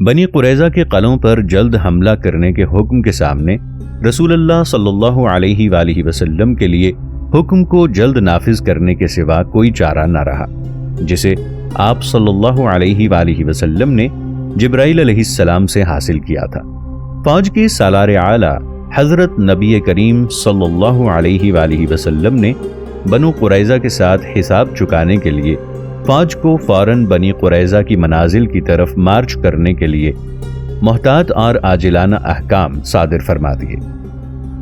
بنی قریظہ کے قلعوں پر جلد حملہ کرنے کے حکم کے سامنے رسول اللہ صلی اللہ علیہ وآلہ وسلم کے لیے حکم کو جلد نافذ کرنے کے سوا کوئی چارہ نہ رہا، جسے آپ صلی اللہ علیہ وآلہ وسلم نے جبرائیل علیہ السلام سے حاصل کیا تھا۔ فوج کے سالار اعلیٰ حضرت نبی کریم صلی اللہ علیہ وآلہ وسلم نے بنو قریظہ کے ساتھ حساب چکانے کے لیے فوج کو فوراً بنی قریظہ کی منازل کی طرف مارچ کرنے کے لیے محتاط اور عاجلانہ احکام صادر فرما دیے۔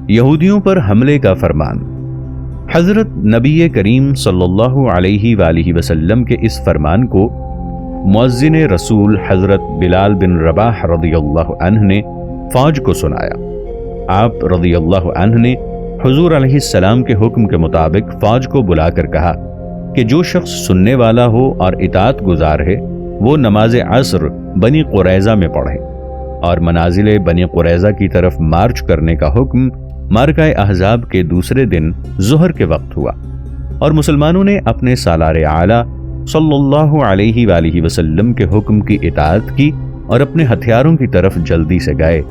یہودیوں پر حملے کا فرمان۔ حضرت نبی کریم صلی اللہ علیہ وآلہ وسلم کے اس فرمان کو مؤذن رسول حضرت بلال بن رباح رضی اللہ عنہ نے فوج کو سنایا۔ آپ رضی اللہ عنہ نے حضور علیہ السلام کے حکم کے مطابق فوج کو بلا کر کہا کہ جو شخص سننے والا ہو اور اطاعت گزار ہے وہ نماز عصر بنی قریظہ میں پڑھے، اور منازل بنی قریظہ کی طرف مارچ کرنے کا حکم معرکہ احزاب کے دوسرے دن ظہر کے وقت ہوا، اور مسلمانوں نے اپنے سالار اعلیٰ صلی اللہ علیہ وآلہ وسلم کے حکم کی اطاعت کی اور اپنے ہتھیاروں کی طرف جلدی سے گئے،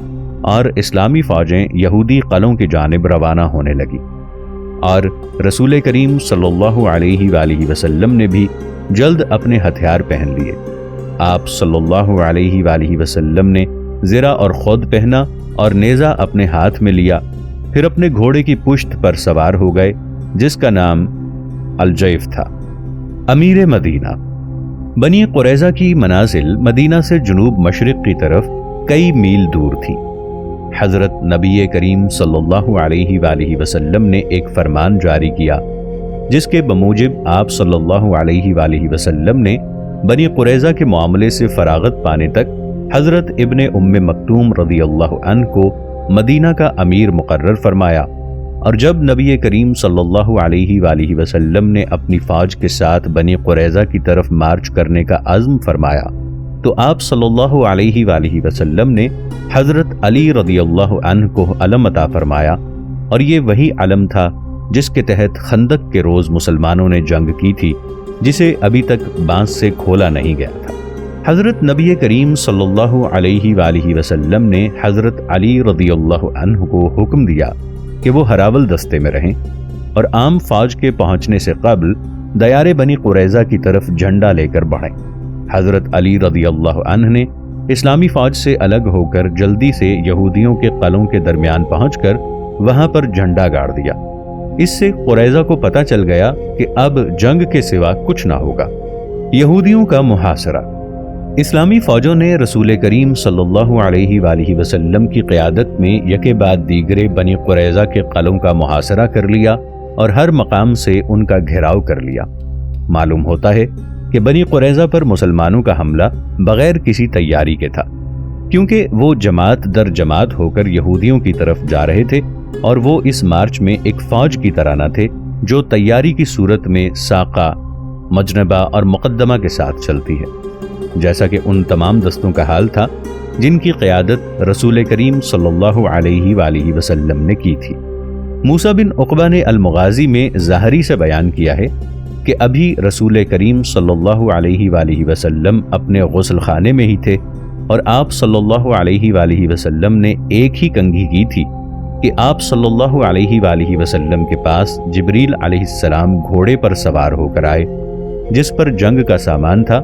اور اسلامی فوجیں یہودی قلعوں کی جانب روانہ ہونے لگی، اور رسول کریم صلی اللہ علیہ وآلہ وسلم نے بھی جلد اپنے ہتھیار پہن لیے۔ آپ صلی اللہ علیہ وآلہ وسلم نے زرہ اور خود پہنا اور نیزہ اپنے ہاتھ میں لیا، پھر اپنے گھوڑے کی پشت پر سوار ہو گئے جس کا نام الجیف تھا۔ امیر مدینہ۔ بنی قریظہ کی منازل مدینہ سے جنوب مشرق کی طرف کئی میل دور تھی۔ حضرت نبی کریم صلی اللہ علیہ وآلہ وسلم نے ایک فرمان جاری کیا جس کے بموجب آپ صلی اللہ علیہ وآلہ وسلم نے بنی قریظہ کے معاملے سے فراغت پانے تک حضرت ابن ام مکتوم رضی اللہ عنہ کو مدینہ کا امیر مقرر فرمایا، اور جب نبی کریم صلی اللہ علیہ وآلہ وسلم نے اپنی فوج کے ساتھ بنی قریظہ کی طرف مارچ کرنے کا عزم فرمایا تو آپ صلی اللہ علیہ وآلہ وسلم نے حضرت علی رضی اللہ عنہ کو علم عطا فرمایا، اور یہ وہی علم تھا جس کے تحت خندق کے روز مسلمانوں نے جنگ کی تھی، جسے ابھی تک بانس سے کھولا نہیں گیا تھا۔ حضرت نبی کریم صلی اللہ علیہ وآلہ وسلم نے حضرت علی رضی اللہ عنہ کو حکم دیا کہ وہ ہراول دستے میں رہیں اور عام فوج کے پہنچنے سے قبل دیار بنی قریظہ کی طرف جھنڈا لے کر بڑھیں۔ حضرت علی رضی اللہ عنہ نے اسلامی فوج سے الگ ہو کر جلدی سے یہودیوں کے قلعوں کے درمیان پہنچ کر وہاں پر جھنڈا گاڑ دیا۔ اس سے قریظہ کو پتہ چل گیا کہ اب جنگ کے سوا کچھ نہ ہوگا۔ یہودیوں کا محاصرہ۔ اسلامی فوجوں نے رسول کریم صلی اللہ علیہ وآلہ وسلم کی قیادت میں یکے بعد دیگرے بنی قریظہ کے قلعوں کا محاصرہ کر لیا اور ہر مقام سے ان کا گھیراؤ کر لیا۔ معلوم ہوتا ہے کہ بنی قریظہ پر مسلمانوں کا حملہ بغیر کسی تیاری کے تھا، کیونکہ وہ جماعت در جماعت ہو کر یہودیوں کی طرف جا رہے تھے، اور وہ اس مارچ میں ایک فوج کی طرح نہ تھے جو تیاری کی صورت میں ساقہ، مجنبہ اور مقدمہ کے ساتھ چلتی ہے، جیسا کہ ان تمام دستوں کا حال تھا جن کی قیادت رسول کریم صلی اللہ علیہ وآلہ وسلم نے کی تھی۔ موسیٰ بن عقبہ نے المغازی میں ظاہری سے بیان کیا ہے کہ ابھی رسول کریم صلی اللہ علیہ وآلہ وسلم اپنے غسل خانے میں ہی تھے، اور آپ صلی اللہ علیہ وآلہ وسلم نے ایک ہی کنگھی کی تھی کہ آپ صلی اللہ علیہ وآلہ وسلم کے پاس جبریل علیہ السلام گھوڑے پر سوار ہو کر آئے جس پر جنگ کا سامان تھا،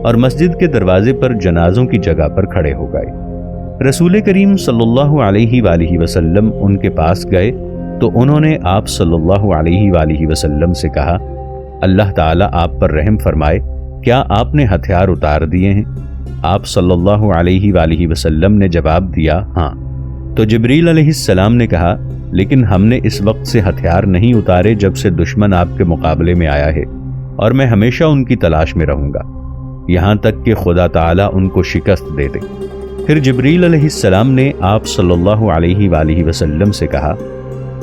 اور مسجد کے دروازے پر جنازوں کی جگہ پر کھڑے ہو گئے۔ رسول کریم صلی اللہ علیہ وآلہ وسلم ان کے پاس گئے تو انہوں نے آپ صلی اللہ علیہ وآلہ وسلم سے کہا، اللہ تعالیٰ آپ پر رحم فرمائے، کیا آپ نے ہتھیار اتار دیے ہیں؟ آپ صلی اللہ علیہ وآلہ وسلم نے جواب دیا، ہاں۔ تو جبریل علیہ السلام نے کہا، لیکن ہم نے اس وقت سے ہتھیار نہیں اتارے جب سے دشمن آپ کے مقابلے میں آیا ہے، اور میں ہمیشہ ان کی تلاش میں رہوں گا یہاں تک کہ خدا تعالیٰ ان کو شکست دے دے۔ پھر جبریل علیہ السلام نے آپ صلی اللہ علیہ وآلہ وسلم سے کہا،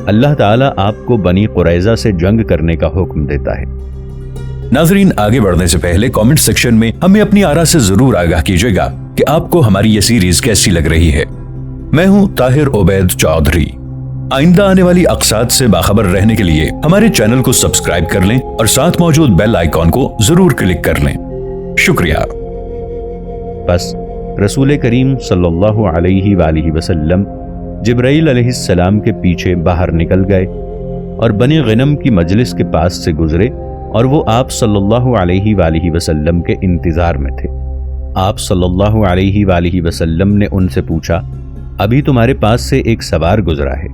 اللہ تعالیٰ آپ کو بنی قریظہ سے جنگ کرنے کا حکم دیتا ہے۔ ناظرین، آگے بڑھنے سے پہلے کامنٹ سیکشن میں ہمیں اپنی آراء سے ضرور آگاہ کیجیے گا کہ آپ کو ہماری یہ سیریز کیسی لگ رہی ہے۔ میں ہوں طاہر عبید چودھری۔ آئندہ آنے والی اقساط سے باخبر رہنے کے لیے ہمارے چینل کو سبسکرائب کر لیں اور ساتھ موجود بیل آئیکن کو ضرور کلک کر لیں۔ شکریہ۔ بس رسول کریم صلی اللہ علیہ وآلہ وسلم جبرائیل علیہ السلام کے پیچھے باہر نکل گئے اور بنی غنم کی مجلس کے پاس سے گزرے اور وہ آپ صلی اللہ علیہ وآلہ وسلم کے انتظار میں تھے۔ آپ صلی اللہ علیہ وآلہ وسلم نے ان سے پوچھا، ابھی تمہارے پاس سے ایک سوار گزرا ہے؟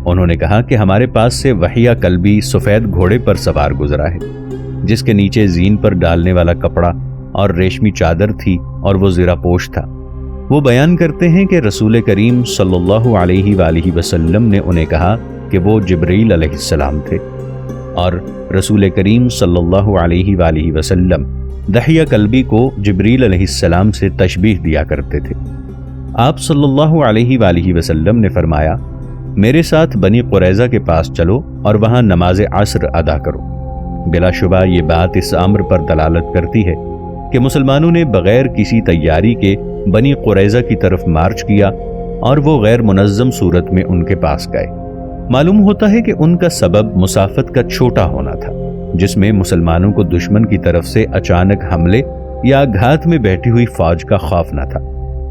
انہوں نے کہا کہ ہمارے پاس سے وحیہ کلبی سفید گھوڑے پر سوار گزرا ہے، جس کے نیچے زین پر ڈالنے والا کپڑا اور ریشمی چادر تھی اور وہ زرہ پوش تھا۔ وہ بیان کرتے ہیں کہ رسول کریم صلی اللہ علیہ وآلہ وسلم نے انہیں کہا کہ وہ جبرائیل علیہ السلام تھے، اور رسول کریم صلی اللہ علیہ وآلہ وسلم دحیہ کلبی کو جبرائیل علیہ السلام سے تشبیہ دیا کرتے تھے۔ آپ صلی اللہ علیہ وآلہ وسلم نے فرمایا، میرے ساتھ بنی قریظہ کے پاس چلو اور وہاں نماز عصر ادا کرو۔ بلا شبہ یہ بات اس امر پر دلالت کرتی ہے کہ مسلمانوں نے بغیر کسی تیاری کے بنی قریظہ کی طرف مارچ کیا اور وہ غیر منظم صورت میں ان کے پاس گئے۔ معلوم ہوتا ہے کہ ان کا سبب مسافت کا چھوٹا ہونا تھا، جس میں مسلمانوں کو دشمن کی طرف سے اچانک حملے یا گھات میں بیٹھی ہوئی فوج کا خوف نہ تھا،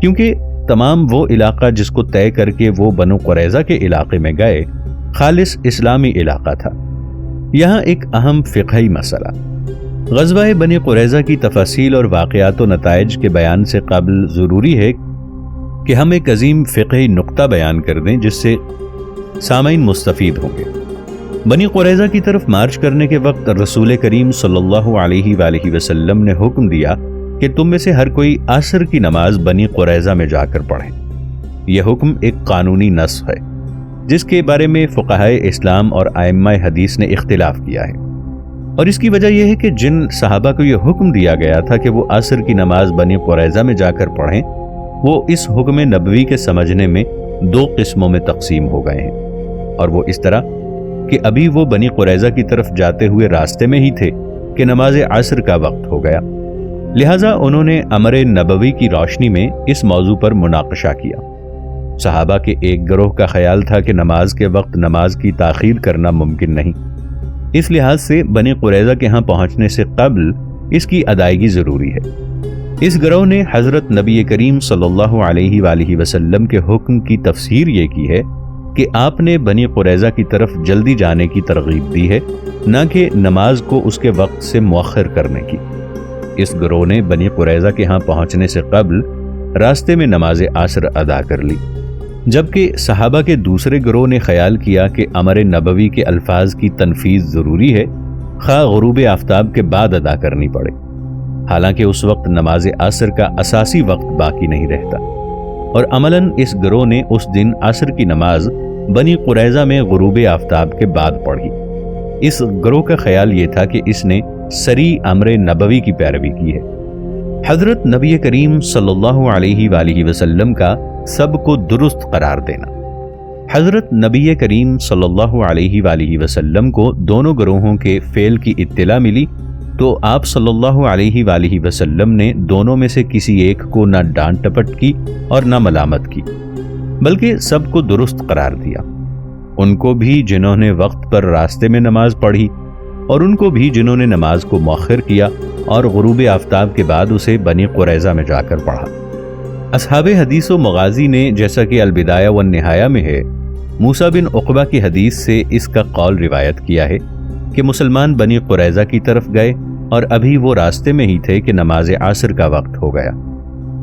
کیونکہ تمام وہ علاقہ جس کو طے کر کے وہ بنو قریظہ کے علاقے میں گئے خالص اسلامی علاقہ تھا۔ یہاں ایک اہم فقہی مسئلہ، غزوہ بنی قریظہ کی تفاصیل اور واقعات و نتائج کے بیان سے قبل ضروری ہے کہ ہم ایک عظیم فقہی نقطہ بیان کر دیں جس سے سامعین مستفید ہوں گے۔ بنی قریظہ کی طرف مارچ کرنے کے وقت رسول کریم صلی اللہ علیہ وآلہ وسلم نے حکم دیا کہ تم میں سے ہر کوئی عصر کی نماز بنی قریظہ میں جا کر پڑھیں۔ یہ حکم ایک قانونی نص ہے جس کے بارے میں فقہائے اسلام اور ائمہ حدیث نے اختلاف کیا ہے، اور اس کی وجہ یہ ہے کہ جن صحابہ کو یہ حکم دیا گیا تھا کہ وہ عصر کی نماز بنی قریظہ میں جا کر پڑھیں، وہ اس حکم نبوی کے سمجھنے میں دو قسموں میں تقسیم ہو گئے ہیں، اور وہ اس طرح کہ ابھی وہ بنی قریظہ کی طرف جاتے ہوئے راستے میں ہی تھے کہ نماز عصر کا وقت ہو گیا، لہٰذا انہوں نے امر نبوی کی روشنی میں اس موضوع پر مناقشہ کیا۔ صحابہ کے ایک گروہ کا خیال تھا کہ نماز کے وقت نماز کی تاخیر کرنا ممکن نہیں، اس لحاظ سے بنی قریظہ کے ہاں پہنچنے سے قبل اس کی ادائیگی ضروری ہے۔ اس گروہ نے حضرت نبی کریم صلی اللہ علیہ وآلہ وسلم کے حکم کی تفسیر یہ کی ہے کہ آپ نے بنی قریظہ کی طرف جلدی جانے کی ترغیب دی ہے، نہ کہ نماز کو اس کے وقت سے مؤخر کرنے کی۔ اس گروہ نے بنی قریظہ کے ہاں پہنچنے سے قبل راستے میں نماز عصر ادا کر لی، جبکہ صحابہ کے دوسرے گروہ نے خیال کیا کہ امر نبوی کے الفاظ کی تنفیذ ضروری ہے، خواہ غروب آفتاب کے بعد ادا کرنی پڑے، حالانکہ اس وقت نماز عصر کا اساسی وقت باقی نہیں رہتا، اور عملاً اس گروہ نے اس دن عصر کی نماز بنی قریظہ میں غروب آفتاب کے بعد پڑھی۔ اس گروہ کا خیال یہ تھا کہ اس نے سری امر نبوی کی پیروی کی ہے۔ حضرت نبی کریم صلی اللہ علیہ وآلہ وسلم کا سب کو درست قرار دینا۔ حضرت نبی کریم صلی اللہ علیہ وآلہ وسلم کو دونوں گروہوں کے فعل کی اطلاع ملی تو آپ صلی اللہ علیہ وآلہ وسلم نے دونوں میں سے کسی ایک کو نہ ڈانٹ ٹپٹ کی اور نہ ملامت کی، بلکہ سب کو درست قرار دیا، ان کو بھی جنہوں نے وقت پر راستے میں نماز پڑھی اور ان کو بھی جنہوں نے نماز کو مؤخر کیا اور غروب آفتاب کے بعد اسے بنی قریظہ میں جا کر پڑھا۔ اصحاب حدیث و مغازی نے، جیسا کہ البدایہ والنہایہ میں ہے، موسیٰ بن عقبہ کی حدیث سے اس کا قول روایت کیا ہے کہ مسلمان بنی قریظہ کی طرف گئے اور ابھی وہ راستے میں ہی تھے کہ نماز عصر کا وقت ہو گیا،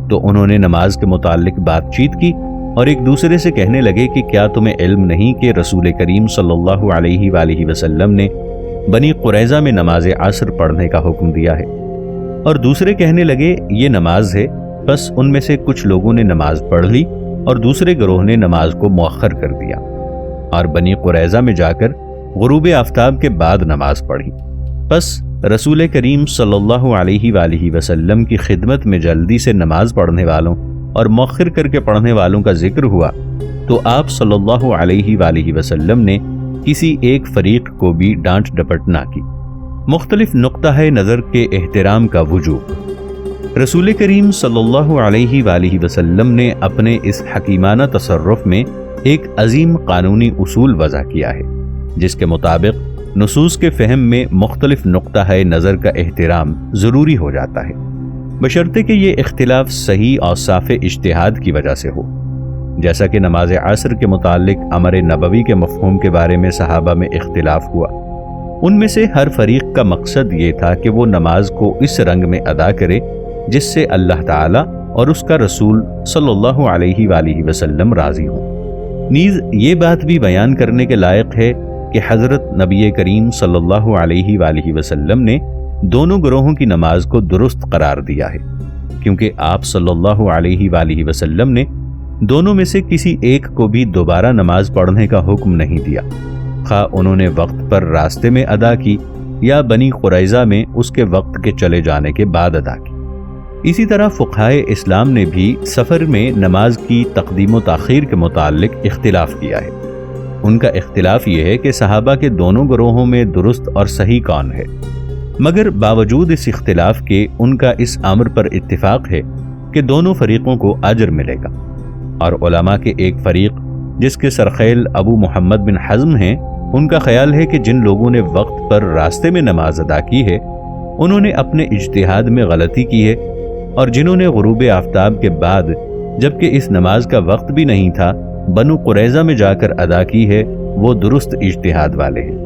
تو انہوں نے نماز کے متعلق بات چیت کی اور ایک دوسرے سے کہنے لگے کہ کیا تمہیں علم نہیں کہ رسول کریم صلی اللہ علیہ وآلہ وسلم نے بنی قریظہ میں نماز عصر پڑھنے کا حکم دیا ہے؟ اور دوسرے کہنے لگے یہ نماز ہے، بس ان میں سے کچھ لوگوں نے نماز پڑھ لی اور دوسرے گروہ نے نماز کو مؤخر کر دیا اور بنی قریظہ میں جا کر غروب آفتاب کے بعد نماز پڑھی۔ بس رسول کریم صلی اللہ علیہ وآلہ وسلم کی خدمت میں جلدی سے نماز پڑھنے والوں اور مؤخر کر کے پڑھنے والوں کا ذکر ہوا تو آپ صلی اللہ علیہ وآلہ وسلم نے کسی ایک فریق کو بھی ڈانٹ ڈپٹ نہ کی۔ مختلف نقطہ نظر کے احترام کا وجوب۔ رسول کریم صلی اللہ علیہ وآلہ وسلم نے اپنے اس حکیمانہ تصرف میں ایک عظیم قانونی اصول وضع کیا ہے، جس کے مطابق نصوص کے فہم میں مختلف نقطہ نظر کا احترام ضروری ہو جاتا ہے۔ بشرطے کہ یہ اختلاف صحیح اور صاف اجتہاد کی وجہ سے ہو، جیسا کہ نماز عصر کے متعلق امر نبوی کے مفہوم کے بارے میں صحابہ میں اختلاف ہوا۔ ان میں سے ہر فریق کا مقصد یہ تھا کہ وہ نماز کو اس رنگ میں ادا کرے جس سے اللہ تعالیٰ اور اس کا رسول صلی اللہ علیہ وآلہ وسلم راضی ہوں۔ نیز یہ بات بھی بیان کرنے کے لائق ہے کہ حضرت نبی کریم صلی اللہ علیہ وآلہ وسلم نے دونوں گروہوں کی نماز کو درست قرار دیا ہے، کیونکہ آپ صلی اللہ علیہ وآلہ وسلم نے دونوں میں سے کسی ایک کو بھی دوبارہ نماز پڑھنے کا حکم نہیں دیا، خواہ انہوں نے وقت پر راستے میں ادا کی یا بنی قریظہ میں اس کے وقت کے چلے جانے کے بعد ادا کی۔ اسی طرح فقہائے اسلام نے بھی سفر میں نماز کی تقدیم و تاخیر کے متعلق اختلاف کیا ہے۔ ان کا اختلاف یہ ہے کہ صحابہ کے دونوں گروہوں میں درست اور صحیح کون ہے، مگر باوجود اس اختلاف کے ان کا اس امر پر اتفاق ہے کہ دونوں فریقوں کو اجر ملے گا، اور علماء کے ایک فریق جس کے سرخیل ابو محمد بن حزم ہیں، ان کا خیال ہے کہ جن لوگوں نے وقت پر راستے میں نماز ادا کی ہے انہوں نے اپنے اجتہاد میں غلطی کی ہے، اور جنہوں نے غروب آفتاب کے بعد جبکہ اس نماز کا وقت بھی نہیں تھا بنو قریظہ میں جا کر ادا کی ہے وہ درست اجتہاد والے ہیں،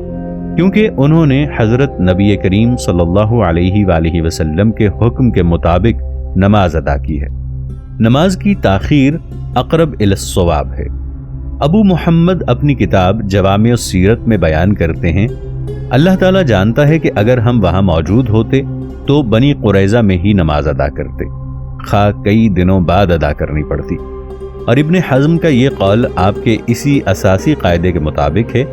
کیونکہ انہوں نے حضرت نبی کریم صلی اللہ علیہ وآلہ وسلم کے حکم کے مطابق نماز ادا کی ہے۔ نماز کی تاخیر اقرب الی الصواب ہے۔ ابو محمد اپنی کتاب جوامع السیرت میں بیان کرتے ہیں، اللہ تعالیٰ جانتا ہے کہ اگر ہم وہاں موجود ہوتے تو بنی قریظہ میں ہی نماز ادا کرتے، خواہ کئی دنوں بعد ادا کرنی پڑتی۔ اور ابن حزم کا یہ قول آپ کے اسی اساسی قاعدے کے مطابق ہے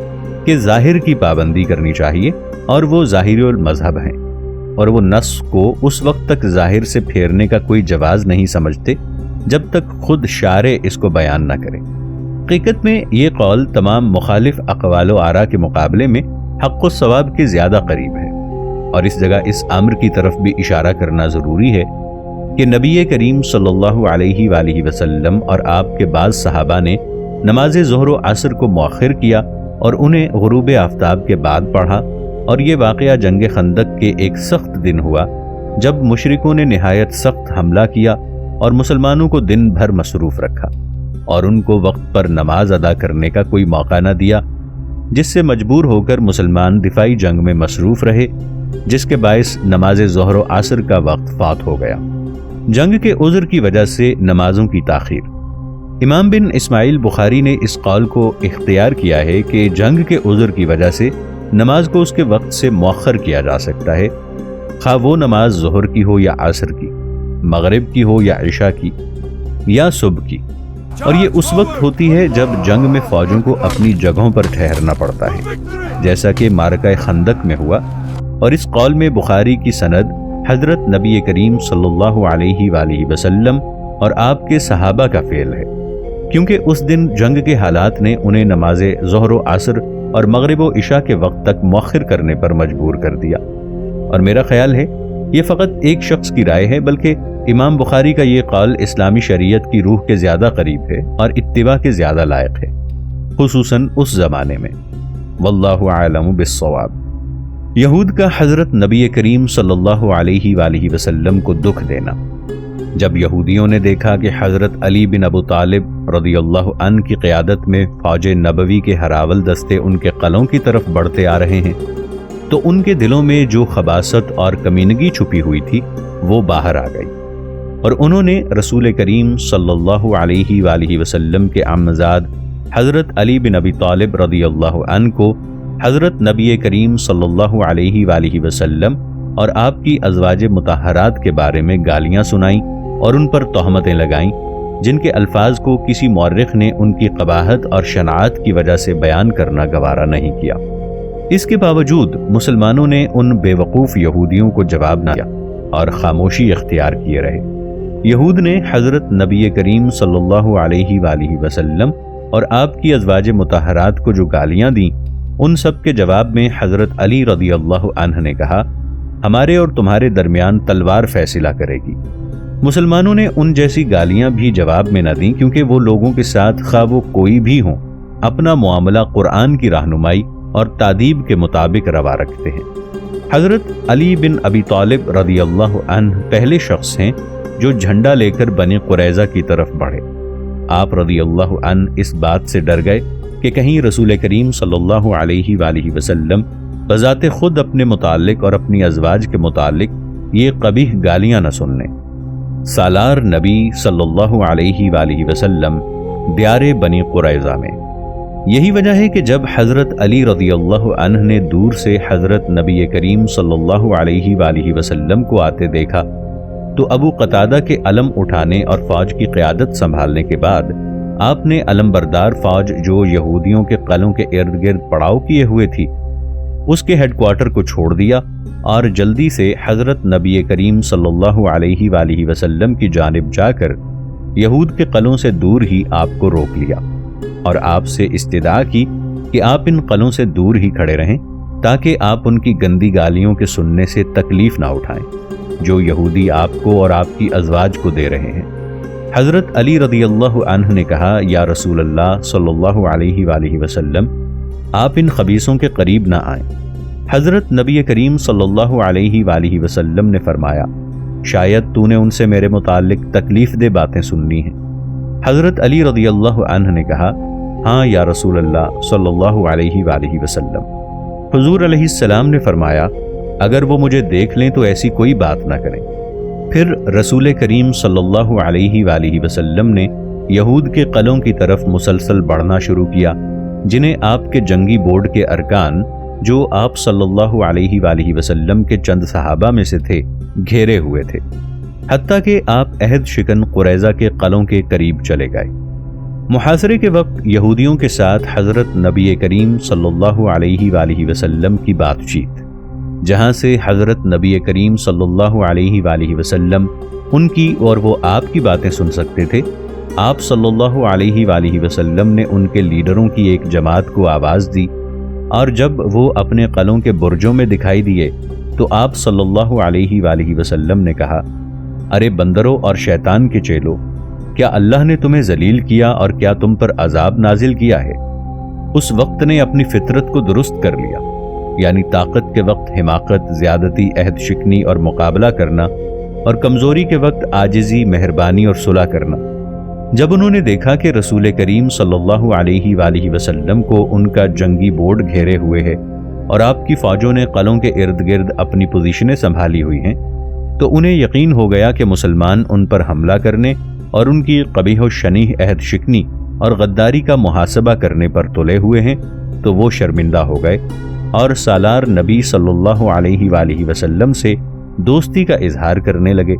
کہ ظاہر کی پابندی کرنی چاہیے، اور وہ ظاہری المذہب ہیں، اور وہ نص کو اس وقت تک ظاہر سے پھیرنے کا کوئی جواز نہیں سمجھتے جب تک خود شارع اس کو بیان نہ کرے۔ حقیقت میں یہ قول تمام مخالف اقوال و آراء کے مقابلے میں حق و ثواب کے زیادہ قریب ہے، اور اس جگہ اس امر کی طرف بھی اشارہ کرنا ضروری ہے کہ نبی کریم صلی اللہ علیہ وآلہ وسلم اور آپ کے بعض صحابہ نے نماز ظہر و عصر کو مؤخر کیا اور انہیں غروب آفتاب کے بعد پڑھا، اور یہ واقعہ جنگ خندق کے ایک سخت دن ہوا جب مشرکوں نے نہایت سخت حملہ کیا اور مسلمانوں کو دن بھر مصروف رکھا اور ان کو وقت پر نماز ادا کرنے کا کوئی موقع نہ دیا، جس سے مجبور ہو کر مسلمان دفاعی جنگ میں مصروف رہے، جس کے باعث نماز ظہر و عصر کا وقت فات ہو گیا۔ جنگ کے عذر کی وجہ سے نمازوں کی تاخیر۔ امام بن اسماعیل بخاری نے اس قول کو اختیار کیا ہے کہ جنگ کے عذر کی وجہ سے نماز کو اس کے وقت سے مؤخر کیا جا سکتا ہے، خواہ وہ نماز ظہر کی ہو یا عصر کی، مغرب کی ہو یا عشاء کی یا صبح کی، اور یہ اس وقت ہوتی ہے جب جنگ میں فوجوں کو اپنی جگہوں پر ٹھہرنا پڑتا ہے، جیسا کہ معرکہ خندق میں ہوا۔ اور اس قول میں بخاری کی سند حضرت نبی کریم صلی اللہ علیہ وآلہ وسلم اور آپ کے صحابہ کا فعل ہے، کیونکہ اس دن جنگ کے حالات نے انہیں نماز ظہر و عصر اور مغرب و عشاء کے وقت تک مؤخر کرنے پر مجبور کر دیا۔ اور میرا خیال ہے یہ فقط ایک شخص کی رائے ہے، بلکہ امام بخاری کا یہ قول اسلامی شریعت کی روح کے زیادہ قریب ہے اور اتباع کے زیادہ لائق ہے، خصوصاً اس زمانے میں۔ واللہ اعلم بالصواب۔ یہود کا حضرت نبی کریم صلی اللہ علیہ وآلہ وسلم کو دکھ دینا۔ جب یہودیوں نے دیکھا کہ حضرت علی بن ابو طالب رضی اللہ عنہ کی قیادت میں فوج نبوی کے ہراول دستے ان کے قلعوں کی طرف بڑھتے آ رہے ہیں، تو ان کے دلوں میں جو خباثت اور کمینگی چھپی ہوئی تھی وہ باہر آ گئی، اور انہوں نے رسول کریم صلی اللہ علیہ وآلہ وسلم کے عمزاد حضرت علی بن ابی طالب رضی اللہ عنہ کو حضرت نبی کریم صلی اللہ علیہ وآلہ وسلم اور آپ کی ازواج مطہرات کے بارے میں گالیاں سنائیں اور ان پر تہمتیں لگائیں، جن کے الفاظ کو کسی مورخ نے ان کی قباحت اور شناعت کی وجہ سے بیان کرنا گوارا نہیں کیا۔ اس کے باوجود مسلمانوں نے ان بے وقوف یہودیوں کو جواب نہ دیا اور خاموشی اختیار کیے رہے۔ یہود نے حضرت نبی کریم صلی اللہ علیہ وآلہ وسلم اور آپ کی ازواج مطہرات کو جو گالیاں دیں، ان سب کے جواب میں حضرت علی رضی اللہ عنہ نے کہا، ہمارے اور تمہارے درمیان تلوار فیصلہ کرے گی۔ مسلمانوں نے ان جیسی گالیاں بھی جواب میں نہ دیں، کیونکہ وہ لوگوں کے ساتھ خواہ وہ کوئی بھی ہوں اپنا معاملہ قرآن کی رہنمائی اور تادیب کے مطابق روا رکھتے ہیں۔ حضرت علی بن ابی طالب رضی اللہ عنہ پہلے شخص ہیں جو جھنڈا لے کر بنی قریظہ کی طرف بڑھے۔ آپ رضی اللہ عنہ اس بات سے ڈر گئے کہ کہیں رسول کریم صلی اللہ علیہ وآلہ وسلم بذات خود اپنے متعلق اور اپنی ازواج کے متعلق یہ قبیح گالیاں نہ سن لیں۔ سالار نبی صلی اللہ علیہ وآلہ وسلم دیار بنی قریظہ میں۔ یہی وجہ ہے کہ جب حضرت علی رضی اللہ عنہ نے دور سے حضرت نبی کریم صلی اللہ علیہ وآلہ وسلم کو آتے دیکھا تو ابو قتادہ کے علم اٹھانے اور فوج کی قیادت سنبھالنے کے بعد آپ نے علم بردار فوج جو یہودیوں کے قلعوں کے ارد گرد پڑاؤ کیے ہوئے تھی اس کے ہیڈ کوارٹر کو چھوڑ دیا اور جلدی سے حضرت نبی کریم صلی اللہ علیہ وآلہ وسلم کی جانب جا کر یہود کے قلعوں سے دور ہی آپ کو روک لیا اور آپ سے استدعا کی کہ آپ ان قلعوں سے دور ہی کھڑے رہیں تاکہ آپ ان کی گندی گالیوں کے سننے سے تکلیف نہ اٹھائیں جو یہودی آپ کو اور آپ کی ازواج کو دے رہے ہیں۔ حضرت علی رضی اللہ عنہ نے کہا، یا رسول اللہ صلی اللہ علیہ وآلہ وسلم، آپ ان خبیثوں کے قریب نہ آئیں۔ حضرت نبی کریم صلی اللہ علیہ وآلہ وسلم نے فرمایا، شاید تو نے ان سے میرے متعلق تکلیف دہ باتیں سننی ہیں۔ حضرت علی رضی اللہ عنہ نے کہا، ہاں یا رسول اللہ صلی اللہ علیہ وآلہ وسلم۔ حضور علیہ السلام نے فرمایا، اگر وہ مجھے دیکھ لیں تو ایسی کوئی بات نہ کریں۔ پھر رسول کریم صلی اللہ علیہ وآلہ وسلم نے یہود کے قلعوں کی طرف مسلسل بڑھنا شروع کیا جنہیں آپ کے جنگی بورڈ کے ارکان جو آپ صلی اللہ علیہ وآلہ وسلم کے چند صحابہ میں سے تھے گھیرے ہوئے تھے، حتیٰ کہ آپ عہد شکن قریظہ کے قلعوں کے قریب چلے گئے۔ محاصرے کے وقت یہودیوں کے ساتھ حضرت نبی کریم صلی اللہ علیہ وآلہ وسلم کی بات چیت، جہاں سے حضرت نبی کریم صلی اللہ علیہ وآلہ وسلم ان کی اور وہ آپ کی باتیں سن سکتے تھے، آپ صلی اللہ علیہ وآلہ وسلم نے ان کے لیڈروں کی ایک جماعت کو آواز دی اور جب وہ اپنے قلعوں کے برجوں میں دکھائی دیے تو آپ صلی اللہ علیہ وآلہ وسلم نے کہا، ارے بندروں اور شیطان کے چیلو، کیا اللہ نے تمہیں ذلیل کیا اور کیا تم پر عذاب نازل کیا ہے؟ اس وقت نے اپنی فطرت کو درست کر لیا، یعنی طاقت کے وقت حماقت، زیادتی، عہد شکنی اور مقابلہ کرنا، اور کمزوری کے وقت عاجزی، مہربانی اور صلح کرنا۔ جب انہوں نے دیکھا کہ رسول کریم صلی اللہ علیہ وآلہ وسلم کو ان کا جنگی بورڈ گھیرے ہوئے ہے اور آپ کی فوجوں نے قلعوں کے ارد گرد اپنی پوزیشنیں سنبھالی ہوئی ہیں، تو انہیں یقین ہو گیا کہ مسلمان ان پر حملہ کرنے اور ان کی قبیح و شنیع عہد شکنی اور غداری کا محاسبہ کرنے پر تلے ہوئے ہیں، تو وہ شرمندہ ہو گئے اور سالار نبی صلی اللہ علیہ وآلہ وسلم سے دوستی کا اظہار کرنے لگے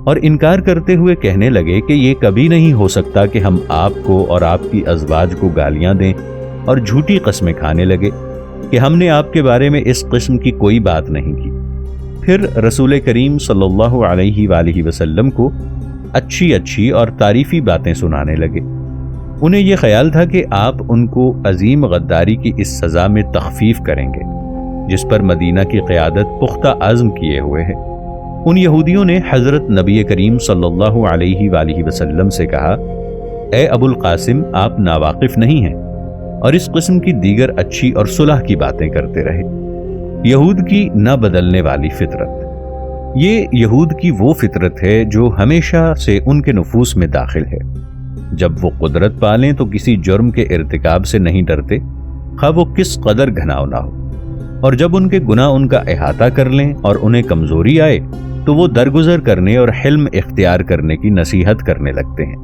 اور انکار کرتے ہوئے کہنے لگے کہ یہ کبھی نہیں ہو سکتا کہ ہم آپ کو اور آپ کی ازواج کو گالیاں دیں، اور جھوٹی قسمیں کھانے لگے کہ ہم نے آپ کے بارے میں اس قسم کی کوئی بات نہیں کی۔ پھر رسول کریم صلی اللہ علیہ وآلہ وسلم کو اچھی اچھی اور تعریفی باتیں سنانے لگے۔ انہیں یہ خیال تھا کہ آپ ان کو عظیم غداری کی اس سزا میں تخفیف کریں گے جس پر مدینہ کی قیادت پختہ عزم کیے ہوئے ہے۔ ان یہودیوں نے حضرت نبی کریم صلی اللہ علیہ وآلہ وسلم سے کہا، اے ابو القاسم، آپ ناواقف نہیں ہیں، اور اس قسم کی دیگر اچھی اور صلح کی باتیں کرتے رہے۔ یہود کی نہ بدلنے والی فطرت، یہ یہود کی وہ فطرت ہے جو ہمیشہ سے ان کے نفوس میں داخل ہے۔ جب وہ قدرت پالیں تو کسی جرم کے ارتکاب سے نہیں ڈرتے، خواہ وہ کس قدر گھناؤ نہ ہو، اور جب ان کے گناہ ان کا احاطہ کر لیں اور انہیں کمزوری آئے تو وہ درگزر کرنے اور حلم اختیار کرنے کی نصیحت کرنے لگتے ہیں،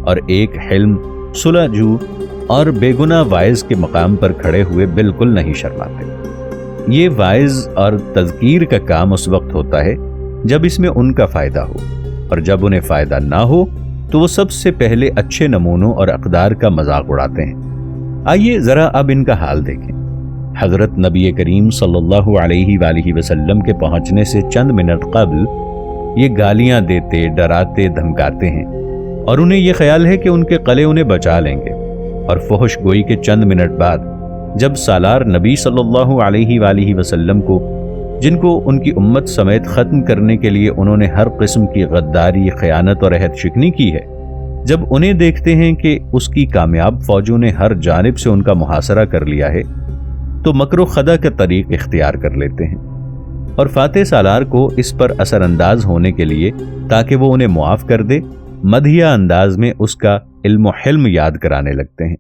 اور ایک حلم، صلح جو اور بے گناہ واعظ کے مقام پر کھڑے ہوئے بالکل نہیں شرماتے۔ یہ واعظ اور تذکیر کا کام اس وقت ہوتا ہے جب اس میں ان کا فائدہ ہو، اور جب انہیں فائدہ نہ ہو تو وہ سب سے پہلے اچھے نمونوں اور اقدار کا مذاق اڑاتے ہیں۔ آئیے ذرا اب ان کا حال دیکھیں۔ حضرت نبی کریم صلی اللہ علیہ وآلہ وسلم کے پہنچنے سے چند منٹ قبل یہ گالیاں دیتے، ڈراتے، دھمکاتے ہیں، اور انہیں یہ خیال ہے کہ ان کے قلعے انہیں بچا لیں گے، اور فحش گوئی کے چند منٹ بعد جب سالار نبی صلی اللہ علیہ وآلہ وسلم کو، جن کو ان کی امت سمیت ختم کرنے کے لیے انہوں نے ہر قسم کی غداری، خیانت اور عہد شکنی کی ہے، جب انہیں دیکھتے ہیں کہ اس کی کامیاب فوجوں نے ہر جانب سے ان کا محاصرہ کر لیا ہے، تو مکر و خدا کا طریق اختیار کر لیتے ہیں اور فاتح سالار کو اس پر اثر انداز ہونے کے لیے تاکہ وہ انہیں معاف کر دے مدحیہ انداز میں اس کا علم و حلم یاد کرانے لگتے ہیں۔